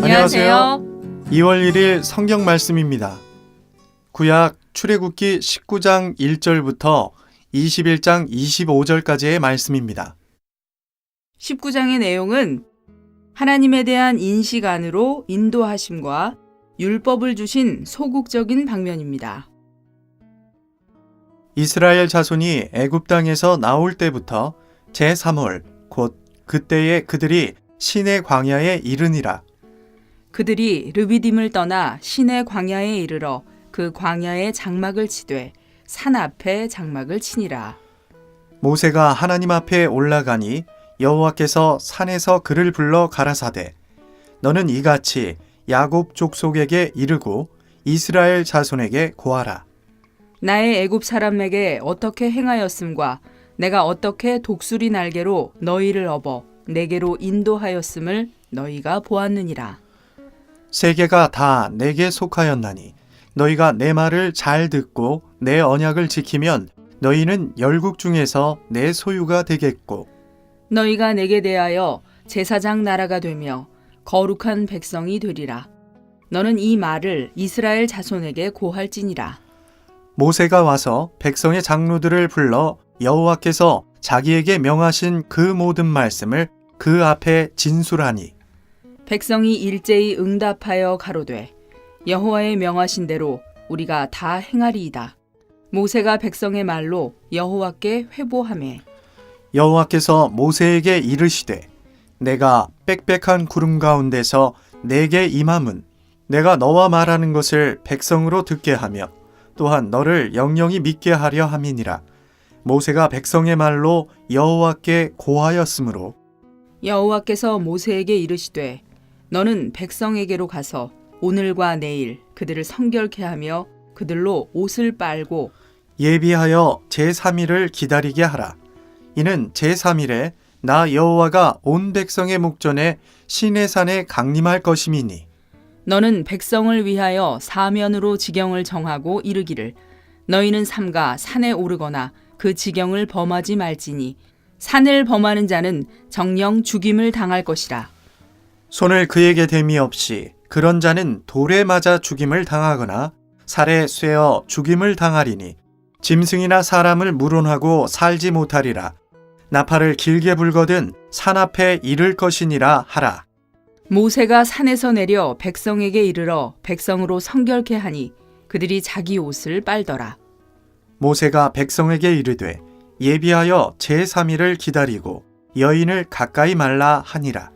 안녕하세요. 2월 1일 성경 말씀입니다. 구약 출애굽기 19장 1절부터 21장 25절까지의 말씀입니다. 19장의 내용은 하나님에 대한 인식 안으로 인도하심과 율법을 주신 소극적인 방면입니다. 이스라엘 자손이 애굽 땅에서 나올 때부터 제3월 곧 그때에 그들이 시내 광야에 이르니라. 그들이 르비딤을 떠나 시내 광야에 이르러 그 광야에 장막을 치되 산 앞에 장막을 치니라. 모세가 하나님 앞에 올라가니 여호와께서 산에서 그를 불러 가라사대 너는 이같이 야곱 족속에게 이르고 이스라엘 자손에게 고하라. 나의 애굽 사람에게 어떻게 행하였음과 내가 어떻게 독수리 날개로 너희를 업어 내게로 인도하였음을 너희가 보았느니라. 세계가 다 내게 속하였나니 너희가 내 말을 잘 듣고 내 언약을 지키면 너희는 열국 중에서 내 소유가 되겠고 너희가 내게 대하여 제사장 나라가 되며 거룩한 백성이 되리라. 너는 이 말을 이스라엘 자손에게 고할지니라. 모세가 와서 백성의 장로들을 불러 여호와께서 자기에게 명하신 그 모든 말씀을 그 앞에 진술하니 백성이 일제히 응답하여 가로되 여호와의 명하신 대로 우리가 다 행하리이다. 모세가 백성의 말로 여호와께 회보하매 여호와께서 모세에게 이르시되 내가 빽빽한 구름 가운데서 내게 임함은 내가 너와 말하는 것을 백성으로 듣게 하며 또한 너를 영영히 믿게 하려 함이니라. 모세가 백성의 말로 여호와께 고하였으므로 여호와께서 모세에게 이르시되 너는 백성에게로 가서 오늘과 내일 그들을 성결케 하며 그들로 옷을 빨고 예비하여 제3일을 기다리게 하라. 이는 제3일에 나 여호와가 온 백성의 목전에 시내산에 강림할 것임이니 너는 백성을 위하여 사면으로 지경을 정하고 이르기를 너희는 삼가 산에 오르거나 그 지경을 범하지 말지니 산을 범하는 자는 정령 죽임을 당할 것이라. 손을 그에게 댐이 없이 그런 자는 돌에 맞아 죽임을 당하거나 살에 쇠어 죽임을 당하리니 짐승이나 사람을 물온하고 살지 못하리라. 나팔을 길게 불거든 산 앞에 이를 것이니라 하라. 모세가 산에서 내려 백성에게 이르러 백성으로 성결케 하니 그들이 자기 옷을 빨더라. 모세가 백성에게 이르되 예비하여 제3일을 기다리고 여인을 가까이 말라 하니라.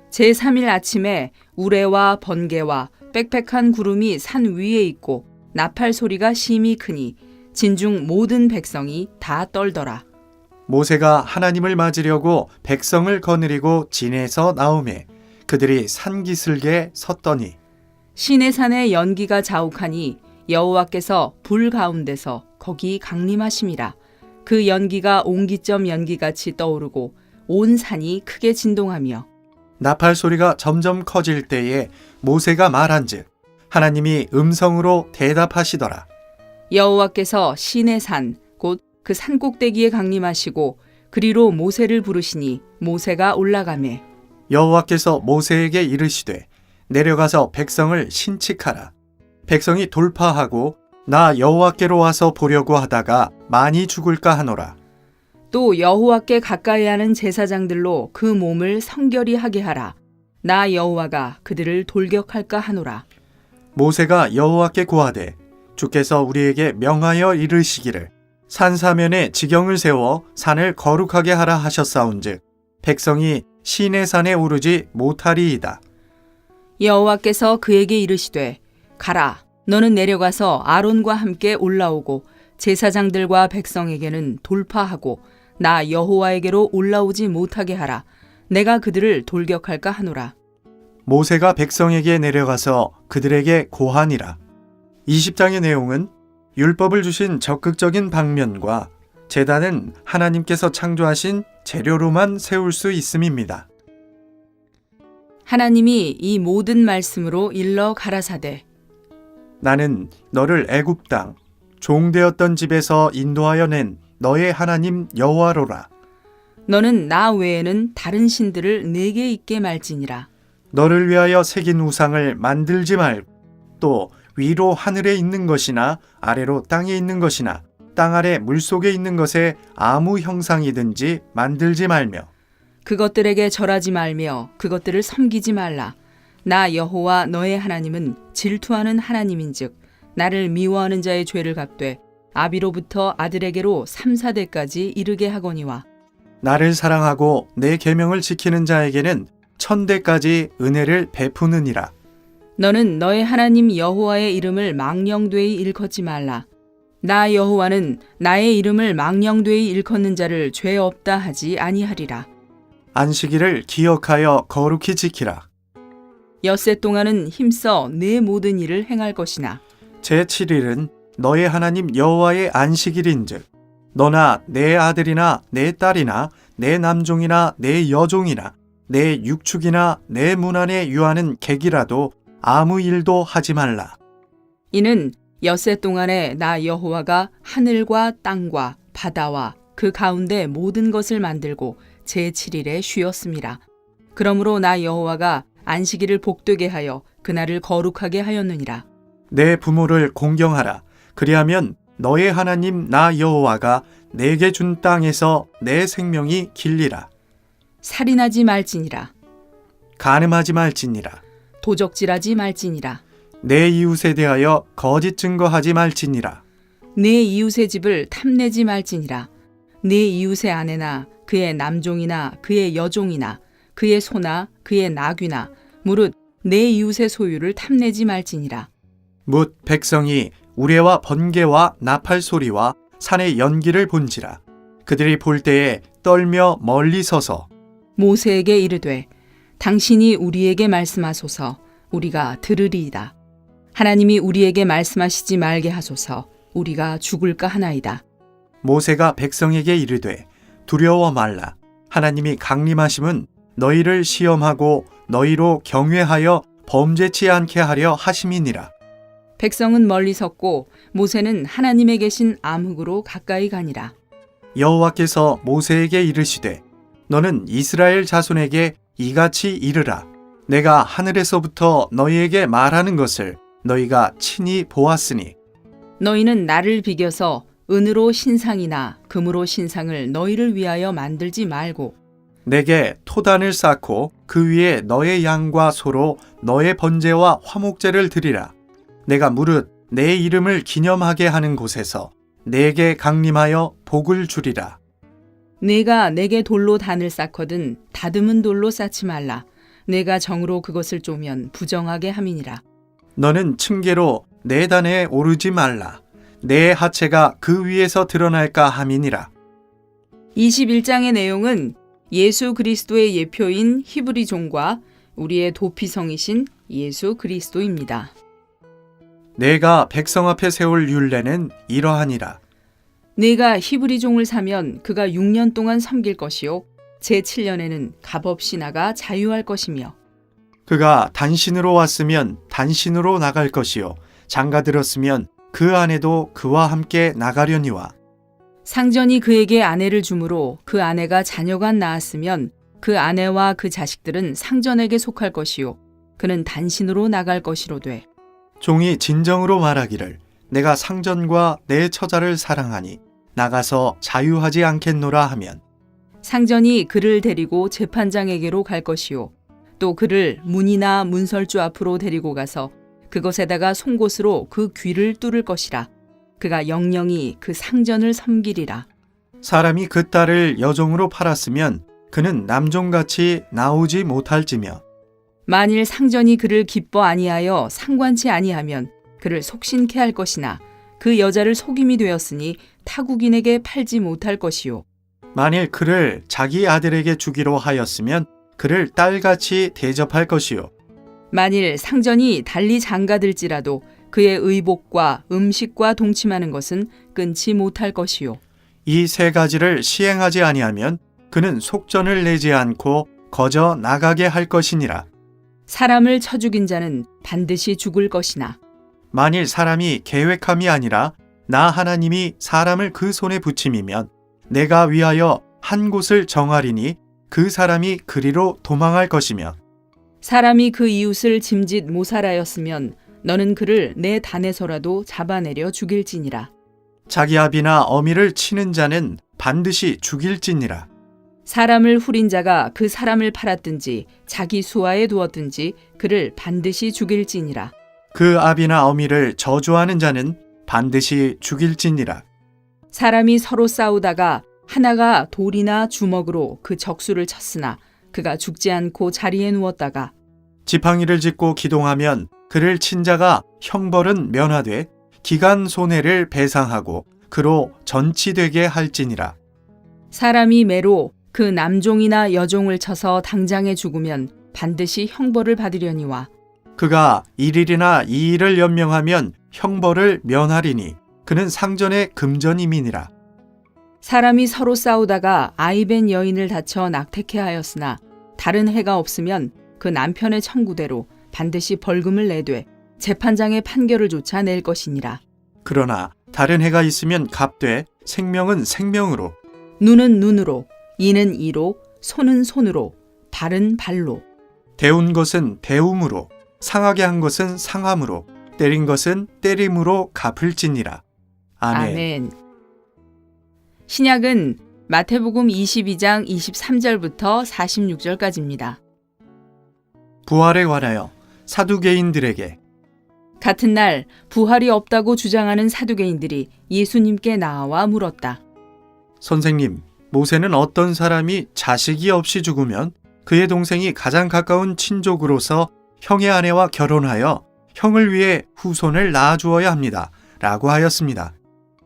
제3일 아침에 우레와 번개와 빽빽한 구름이 산 위에 있고 나팔 소리가 심히 크니 진중 모든 백성이 다 떨더라. 모세가 하나님을 맞으려고 백성을 거느리고 진에서 나오매 그들이 산기슭에 섰더니 시내산에 연기가 자욱하니 여호와께서 불 가운데서 거기 강림하심이라. 그 연기가 옹기점 연기같이 떠오르고 온 산이 크게 진동하며 나팔 소리가 점점 커질 때에 모세가 말한즉 하나님이 음성으로 대답하시더라. 여호와께서 시내산 곧 그 산꼭대기에 강림하시고 그리로 모세를 부르시니 모세가 올라가매 여호와께서 모세에게 이르시되 내려가서 백성을 신칙하라. 백성이 돌파하고 나 여호와께로 와서 보려고 하다가 많이 죽을까 하노라. 또 여호와께 가까이 하는 제사장들로 그 몸을 성결히 하게 하라. 나 여호와가 그들을 돌격할까 하노라. 모세가 여호와께 고하되 주께서 우리에게 명하여 이르시기를 산사면에 지경을 세워 산을 거룩하게 하라 하셨사온즉 백성이 시내산에 오르지 못하리이다. 여호와께서 그에게 이르시되 가라. 너는 내려가서 아론과 함께 올라오고 제사장들과 백성에게는 돌파하고 나 여호와에게로 올라오지 못하게 하라. 내가 그들을 돌격할까 하노라. 모세가 백성에게 내려가서 그들에게 고하니라. 20장의 내용은 율법을 주신 적극적인 방면과 제단은 하나님께서 창조하신 재료로만 세울 수 있음입니다. 하나님이 이 모든 말씀으로 일러 가라사대 나는 너를 애굽 땅 종되었던 집에서 인도하여 낸 너의 하나님 여호와로라. 너는 나 외에는 다른 신들을 내게 있게 말지니라. 너를 위하여 새긴 우상을 만들지 말고 또 위로 하늘에 있는 것이나 아래로 땅에 있는 것이나 땅 아래 물속에 있는 것에 아무 형상이든지 만들지 말며 그것들에게 절하지 말며 그것들을 섬기지 말라. 나 여호와 너의 하나님은 질투하는 하나님인즉 나를 미워하는 자의 죄를 갚되 아비로부터 아들에게로 3, 4대까지 이르게 하거니와 나를 사랑하고 내 계명을 지키는 자에게는 1000대까지 은혜를 베푸느니라. 너는 너의 하나님 여호와의 이름을 망령되이 일컫지 말라. 나 여호와는 나의 이름을 망령되이 일컫는 자를 죄 없다 하지 아니하리라. 안식일을 기억하여 거룩히 지키라. 엿새 동안은 힘써 내 모든 일을 행할 것이나 제7일은 너의 하나님 여호와의 안식일인즉 너나 내 아들이나 내 딸이나 내 남종이나 내 여종이나 내 육축이나 내 문 안에 유하는 객이라도 아무 일도 하지 말라. 이는 엿새 동안에 나 여호와가 하늘과 땅과 바다와 그 가운데 모든 것을 만들고 제7일에 쉬었습니다. 그러므로 나 여호와가 안식일을 복되게 하여 그날을 거룩하게 하였느니라. 내 부모를 공경하라. 그리하면 너의 하나님 나 여호와가 내게 준 땅에서 내 생명이 길리라. 살인하지 말지니라. 간음하지 말지니라. 도적질하지 말지니라. 내 이웃에 대하여 거짓 증거하지 말지니라. 내 이웃의 집을 탐내지 말지니라. 내 이웃의 아내나 그의 남종이나 그의 여종이나 그의 소나 그의 나귀나 무릇 내 이웃의 소유를 탐내지 말지니라. 뭇 백성이 우레와 번개와 나팔 소리와 산의 연기를 본지라. 그들이 볼 때에 떨며 멀리 서서 모세에게 이르되 당신이 우리에게 말씀하소서 우리가 들으리이다. 하나님이 우리에게 말씀하시지 말게 하소서 우리가 죽을까 하나이다. 모세가 백성에게 이르되 두려워 말라. 하나님이 강림하심은 너희를 시험하고 너희로 경외하여 범죄치 않게 하려 하심이니라. 백성은 멀리 섰고 모세는 하나님의 계신 암흑으로 가까이 가니라. 여호와께서 모세에게 이르시되 너는 이스라엘 자손에게 이같이 이르라. 내가 하늘에서부터 너희에게 말하는 것을 너희가 친히 보았으니 너희는 나를 비겨서 은으로 신상이나 금으로 신상을 너희를 위하여 만들지 말고 내게 토단을 쌓고 그 위에 너의 양과 소로 너의 번제와 화목제를 드리라. 내가 무릇 내 이름을 기념하게 하는 곳에서 내게 강림하여 복을 주리라. 내가 내게 돌로 단을 쌓거든 다듬은 돌로 쌓지 말라. 내가 정으로 그것을 쪼면 부정하게 함이니라. 너는 층계로 내 단에 오르지 말라. 내 하체가 그 위에서 드러날까 함이니라. 21장의 내용은 예수 그리스도의 예표인 히브리 종과 우리의 도피성이신 예수 그리스도입니다. 내가 백성 앞에 세울 율례는 이러하니라. 내가 히브리 종을 사면 그가 6년 동안 섬길 것이요 제7년에는 값없이 나가 자유할 것이며 그가 단신으로 왔으면 단신으로 나갈 것이요 장가 들었으면 그 아내도 그와 함께 나가려니와 상전이 그에게 아내를 주므로 그 아내가 자녀가 낳았으면 그 아내와 그 자식들은 상전에게 속할 것이요 그는 단신으로 나갈 것이로되 종이 진정으로 말하기를 내가 상전과 내 처자를 사랑하니 나가서 자유하지 않겠노라 하면 상전이 그를 데리고 재판장에게로 갈 것이요 또 그를 문이나 문설주 앞으로 데리고 가서 그것에다가 송곳으로 그 귀를 뚫을 것이라. 그가 영영이 그 상전을 섬기리라. 사람이 그 딸을 여종으로 팔았으면 그는 남종같이 나오지 못할지며 만일 상전이 그를 기뻐 아니하여 상관치 아니하면 그를 속신케 할 것이나 그 여자를 속임이 되었으니 타국인에게 팔지 못할 것이요 만일 그를 자기 아들에게 주기로 하였으면 그를 딸같이 대접할 것이요 만일 상전이 달리 장가들지라도 그의 의복과 음식과 동침하는 것은 끊지 못할 것이요 이 세 가지를 시행하지 아니하면 그는 속전을 내지 않고 거저 나가게 할 것이니라. 사람을 쳐 죽인 자는 반드시 죽을 것이나 만일 사람이 계획함이 아니라 나 하나님이 사람을 그 손에 붙임이면 내가 위하여 한 곳을 정하리니 그 사람이 그리로 도망할 것이며 사람이 그 이웃을 짐짓 모살하였으면 너는 그를 내 단에서라도 잡아내려 죽일지니라. 자기 아비나 어미를 치는 자는 반드시 죽일지니라. 사람을 후린 자가 그 사람을 팔았든지 자기 수하에 두었든지 그를 반드시 죽일지니라. 그 아비나 어미를 저주하는 자는 반드시 죽일지니라. 사람이 서로 싸우다가 하나가 돌이나 주먹으로 그 적수를 쳤으나 그가 죽지 않고 자리에 누웠다가 지팡이를 짚고 기동하면 그를 친 자가 형벌은 면하되 기간 손해를 배상하고 그로 전치되게 할지니라. 사람이 매로 그 남종이나 여종을 쳐서 당장에 죽으면 반드시 형벌을 받으려니와 그가 1일이나 2일을 연명하면 형벌을 면하리니 그는 상전의 금전임이니라. 사람이 서로 싸우다가 아이벤 여인을 다쳐 낙태케 하였으나 다른 해가 없으면 그 남편의 청구대로 반드시 벌금을 내되 재판장의 판결을 조차 낼 것이니라. 그러나 다른 해가 있으면 값되 생명은 생명으로 눈은 눈으로, 이는 이로, 손은 손으로, 발은 발로. 배운 것은 배움으로 상하게 한 것은 상함으로 때린 것은 때림으로 갚을지니라. 아멘. 아멘. 신약은 마태복음 22장 23절부터 46절까지입니다. 부활에 관하여 사두개인들에게 같은 날 부활이 없다고 주장하는 사두개인들이 예수님께 나와 물었다. 선생님, 모세는 어떤 사람이 자식이 없이 죽으면 그의 동생이 가장 가까운 친족으로서 형의 아내와 결혼하여 형을 위해 후손을 낳아주어야 합니다. 라고 하였습니다.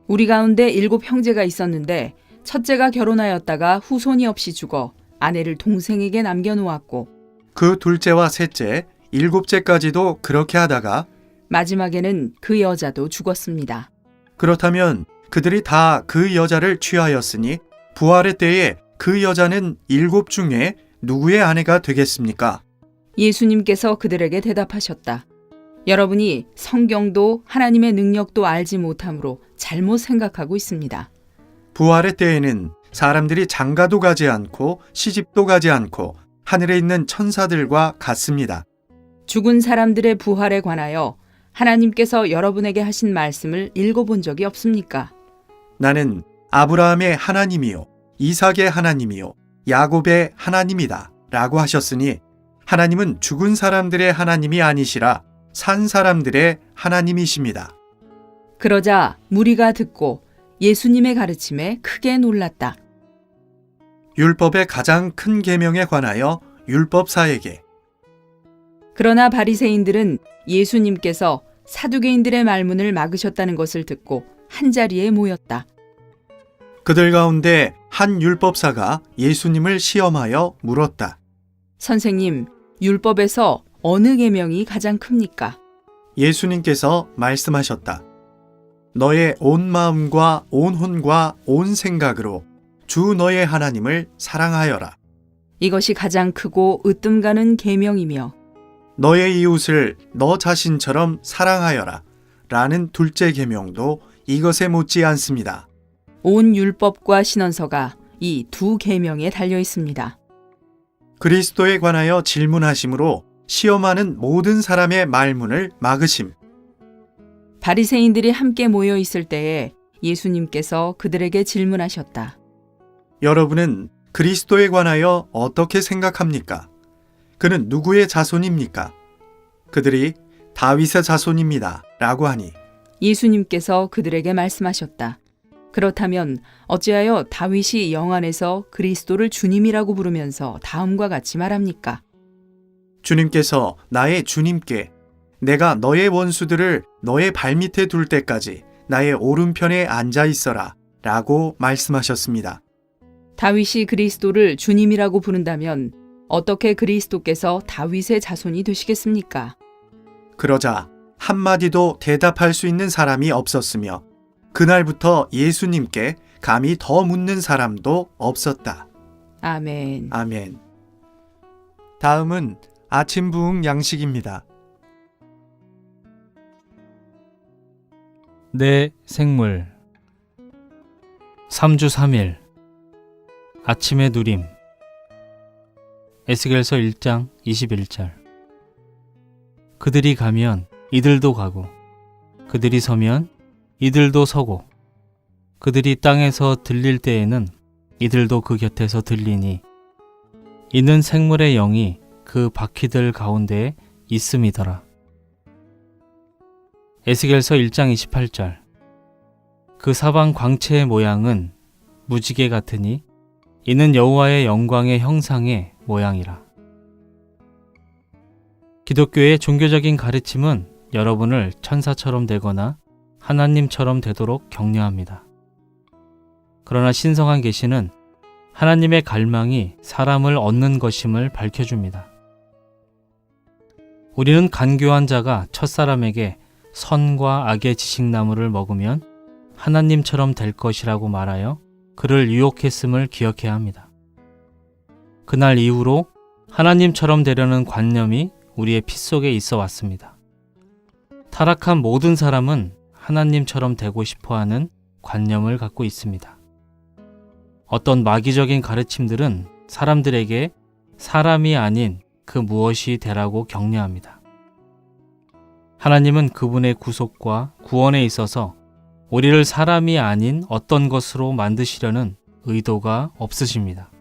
우리 가운데 7 형제가 있었는데 첫째가 결혼하였다가 후손이 없이 죽어 아내를 동생에게 남겨놓았고 그 둘째와 셋째, 7째까지도 그렇게 하다가 마지막에는 그 여자도 죽었습니다. 그렇다면 그들이 다 그 여자를 취하였으니 부활의 때에 그 여자는 7 중에 누구의 아내가 되겠습니까? 예수님께서 그들에게 대답하셨다. 여러분이 성경도 하나님의 능력도 알지 못함으로 잘못 생각하고 있습니다. 부활의 때에는 사람들이 장가도 가지 않고 시집도 가지 않고 하늘에 있는 천사들과 같습니다. 죽은 사람들의 부활에 관하여 하나님께서 여러분에게 하신 말씀을 읽어본 적이 없습니까? 나는 아브라함의 하나님이요 이삭의 하나님이요 야곱의 하나님이다 라고 하셨으니 하나님은 죽은 사람들의 하나님이 아니시라 산 사람들의 하나님이십니다. 그러자 무리가 듣고 예수님의 가르침에 크게 놀랐다. 율법의 가장 큰 계명에 관하여 율법사에게 그러나 바리새인들은 예수님께서 사두개인들의 말문을 막으셨다는 것을 듣고 한자리에 모였다. 그들 가운데 한 율법사가 예수님을 시험하여 물었다. 선생님, 율법에서 어느 계명이 가장 큽니까? 예수님께서 말씀하셨다. 너의 온 마음과 온 혼과 온 생각으로 주 너의 하나님을 사랑하여라. 이것이 가장 크고 으뜸 가는 계명이며 너의 이웃을 너 자신처럼 사랑하여라. 라는 둘째 계명도 이것에 못지 않습니다. 온 율법과 신원서가 이 두 계명에 달려 있습니다. 그리스도에 관하여 질문하심으로 시험하는 모든 사람의 말문을 막으심. 바리새인들이 함께 모여 있을 때에 예수님께서 그들에게 질문하셨다. 여러분은 그리스도에 관하여 어떻게 생각합니까? 그는 누구의 자손입니까? 그들이 다윗의 자손입니다. 라고 하니 예수님께서 그들에게 말씀하셨다. 그렇다면 어찌하여 다윗이 영안에서 그리스도를 주님이라고 부르면서 다음과 같이 말합니까? 주님께서 나의 주님께 내가 너의 원수들을 너의 발밑에 둘 때까지 나의 오른편에 앉아 있어라 라고 말씀하셨습니다. 다윗이 그리스도를 주님이라고 부른다면 어떻게 그리스도께서 다윗의 자손이 되시겠습니까? 그러자 한마디도 대답할 수 있는 사람이 없었으며 그날부터 예수님께 감히 더 묻는 사람도 없었다. 아멘. 아멘. 다음은 아침 부흥 양식입니다. 내 생물 3주 3일 아침의 누림 에스겔서 1장 21절 그들이 가면 이들도 가고, 그들이 서면 이들도 서고, 그들이 땅에서 들릴 때에는 이들도 그 곁에서 들리니, 이는 생물의 영이 그 바퀴들 가운데에 있음이더라. 에스겔서 1장 28절. 그 사방 광채의 모양은 무지개 같으니 이는 여호와의 영광의 형상의 모양이라. 기독교의 종교적인 가르침은 여러분을 천사처럼 되거나 하나님처럼 되도록 격려합니다. 그러나 신성한 계시는 하나님의 갈망이 사람을 얻는 것임을 밝혀줍니다. 우리는 간교한 자가 첫사람에게 선과 악의 지식나무를 먹으면 하나님처럼 될 것이라고 말하여 그를 유혹했음을 기억해야 합니다. 그날 이후로 하나님처럼 되려는 관념이 우리의 피 속에 있어 왔습니다. 타락한 모든 사람은 하나님처럼 되고 싶어하는 관념을 갖고 있습니다. 어떤 마귀적인 가르침들은 사람들에게 사람이 아닌 그 무엇이 되라고 격려합니다. 하나님은 그분의 구속과 구원에 있어서 우리를 사람이 아닌 어떤 것으로 만드시려는 의도가 없으십니다.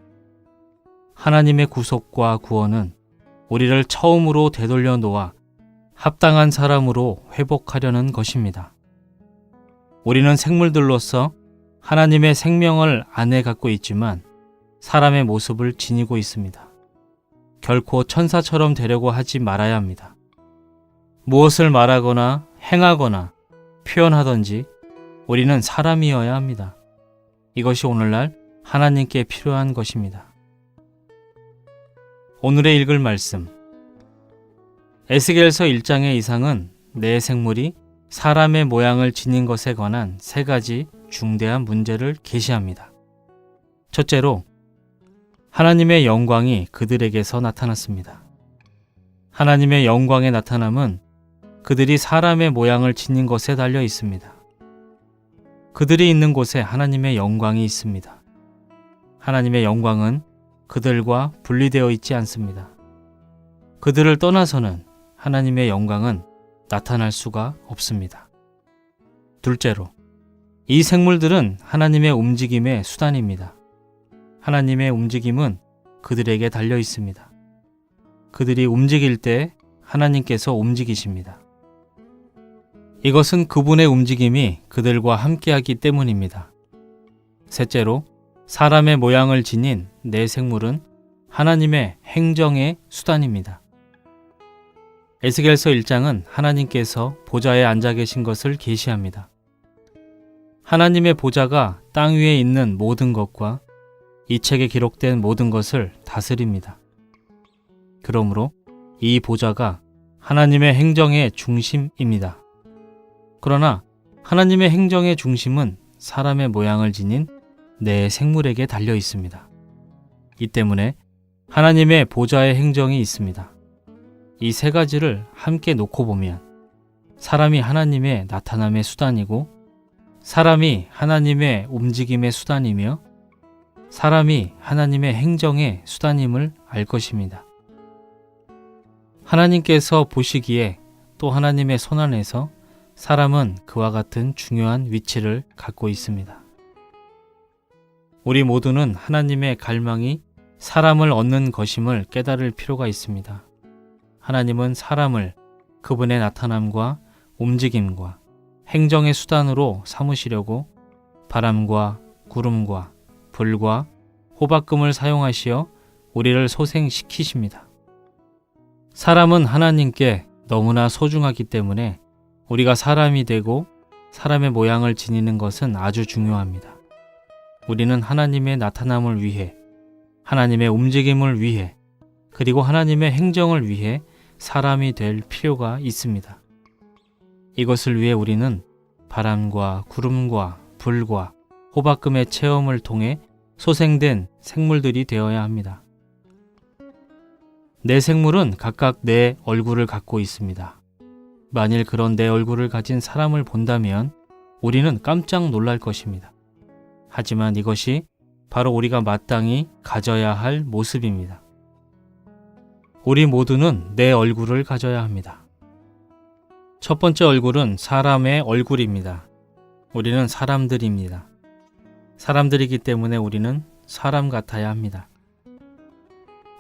하나님의 구속과 구원은 우리를 처음으로 되돌려 놓아 합당한 사람으로 회복하려는 것입니다. 우리는 생물들로서 하나님의 생명을 안에 갖고 있지만 사람의 모습을 지니고 있습니다. 결코 천사처럼 되려고 하지 말아야 합니다. 무엇을 말하거나 행하거나 표현하든지 우리는 사람이어야 합니다. 이것이 오늘날 하나님께 필요한 것입니다. 오늘의 읽을 말씀. 에스겔서 1장의 이상은 내 생물이 사람의 모양을 지닌 것에 관한 세 가지 중대한 문제를 계시합니다. 첫째로, 하나님의 영광이 그들에게서 나타났습니다. 하나님의 영광의 나타남은 그들이 사람의 모양을 지닌 것에 달려 있습니다. 그들이 있는 곳에 하나님의 영광이 있습니다. 하나님의 영광은 그들과 분리되어 있지 않습니다. 그들을 떠나서는 하나님의 영광은 나타날 수가 없습니다. 둘째로, 이 생물들은 하나님의 움직임의 수단입니다. 하나님의 움직임은 그들에게 달려 있습니다. 그들이 움직일 때 하나님께서 움직이십니다. 이것은 그분의 움직임이 그들과 함께하기 때문입니다. 셋째로, 사람의 모양을 지닌 내 생물은 하나님의 행정의 수단입니다. 에스겔서 1장은 하나님께서 보좌에 앉아 계신 것을 계시합니다. 하나님의 보좌가 땅 위에 있는 모든 것과 이 책에 기록된 모든 것을 다스립니다. 그러므로 이 보좌가 하나님의 행정의 중심입니다. 그러나 하나님의 행정의 중심은 사람의 모양을 지닌 내 생물에게 달려 있습니다. 이 때문에 하나님의 보좌의 행정이 있습니다. 이 세 가지를 함께 놓고 보면 사람이 하나님의 나타남의 수단이고, 사람이 하나님의 움직임의 수단이며, 사람이 하나님의 행정의 수단임을 알 것입니다. 하나님께서 보시기에 또 하나님의 손안에서 사람은 그와 같은 중요한 위치를 갖고 있습니다. 우리 모두는 하나님의 갈망이 사람을 얻는 것임을 깨달을 필요가 있습니다. 하나님은 사람을 그분의 나타남과 움직임과 행정의 수단으로 삼으시려고 바람과 구름과 불과 호박금을 사용하시어 우리를 소생시키십니다. 사람은 하나님께 너무나 소중하기 때문에 우리가 사람이 되고 사람의 모양을 지니는 것은 아주 중요합니다. 우리는 하나님의 나타남을 위해, 하나님의 움직임을 위해, 그리고 하나님의 행정을 위해 사람이 될 필요가 있습니다. 이것을 위해 우리는 바람과 구름과 불과 호박금의 체험을 통해 소생된 생물들이 되어야 합니다. 내 생물은 각각 내 얼굴을 갖고 있습니다. 만일 그런 내 얼굴을 가진 사람을 본다면 우리는 깜짝 놀랄 것입니다. 하지만 이것이 바로 우리가 마땅히 가져야 할 모습입니다. 우리 모두는 내 얼굴을 가져야 합니다. 첫 번째 얼굴은 사람의 얼굴입니다. 우리는 사람들입니다. 사람들이기 때문에 우리는 사람 같아야 합니다.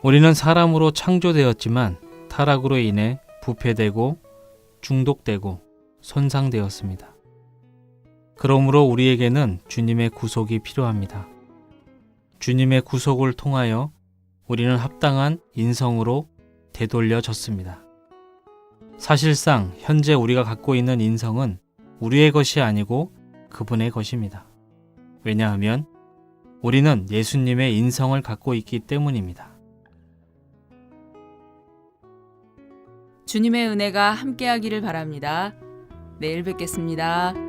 우리는 사람으로 창조되었지만 타락으로 인해 부패되고 중독되고 손상되었습니다. 그러므로 우리에게는 주님의 구속이 필요합니다. 주님의 구속을 통하여 우리는 합당한 인성으로 되돌려졌습니다. 사실상 현재 우리가 갖고 있는 인성은 우리의 것이 아니고 그분의 것입니다. 왜냐하면 우리는 예수님의 인성을 갖고 있기 때문입니다. 주님의 은혜가 함께하기를 바랍니다. 내일 뵙겠습니다.